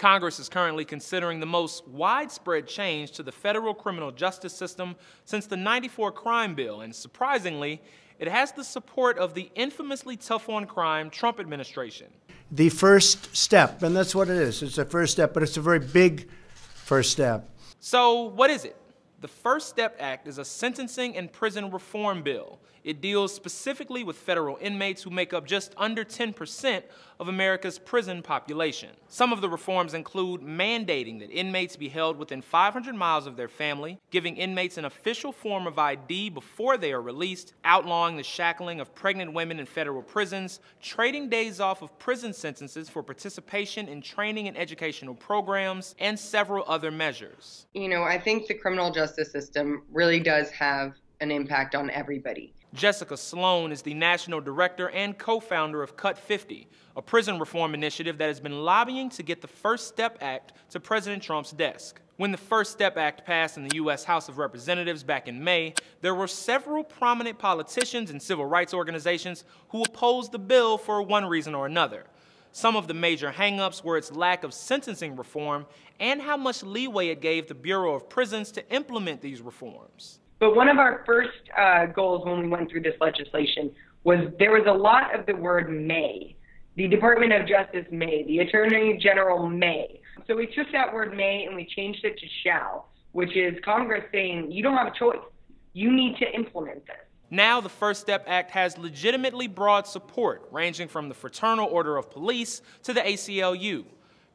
Congress is currently considering the most widespread change to the federal criminal justice system since the '94 crime bill, and surprisingly, it has the support of the infamously tough-on-crime Trump administration. The first step, and that's what it is. It's a first step, but it's a very big first step. So what is it? The First Step Act is a sentencing and prison reform bill. It deals specifically with federal inmates who make up just under 10% of America's prison population. Some of the reforms include mandating that inmates be held within 500 miles of their family, giving inmates an official form of ID before they are released, outlawing the shackling of pregnant women in federal prisons, trading days off of prison sentences for participation in training and educational programs, and several other measures. You know, I think the criminal justice system really does have an impact on everybody. Jessica Sloan is the national director and co-founder of Cut 50, a prison reform initiative that has been lobbying to get the First Step Act to President Trump's desk. When the First Step Act passed in the U.S. House of Representatives back in May, there were several prominent politicians and civil rights organizations who opposed the bill for one reason or another. Some of the major hang-ups were its lack of sentencing reform and how much leeway it gave the Bureau of Prisons to implement these reforms. But one of our first goals when we went through this legislation was there was a lot of the word may. The Department of Justice may, the Attorney General may. So we took that word may and we changed it to shall, which is Congress saying you don't have a choice. You need to implement this. Now the First Step Act has legitimately broad support, ranging from the Fraternal Order of Police to the ACLU.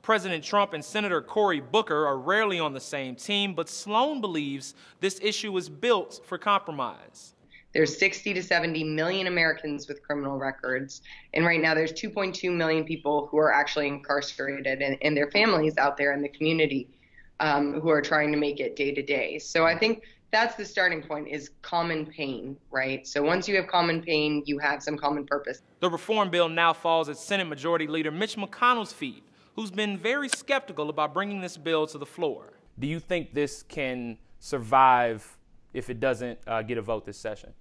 President Trump and Senator Cory Booker are rarely on the same team, but Sloan believes this issue is built for compromise. There's 60 to 70 million Americans with criminal records, and right now there's 2.2 million people who are actually incarcerated and their families out there in the community who are trying to make it day to day. So I think that's the starting point, is common pain, right? So once you have common pain, you have some common purpose. The reform bill now falls at Senate Majority Leader Mitch McConnell's feet, who's been very skeptical about bringing this bill to the floor. Do you think this can survive if it doesn't get a vote this session?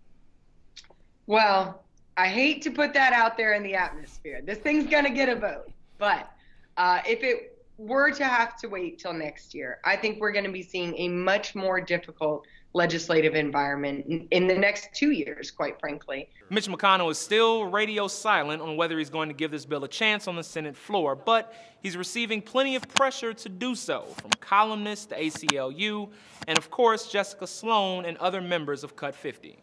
Well, I hate to put that out there in the atmosphere. This thing's gonna get a vote, but if it were to have to wait till next year, I think we're gonna be seeing a much more difficult legislative environment in the next 2 years, quite frankly. Mitch McConnell is still radio silent on whether he's going to give this bill a chance on the Senate floor, but he's receiving plenty of pressure to do so from columnists, the ACLU, and of course Jessica Sloan and other members of Cut 50.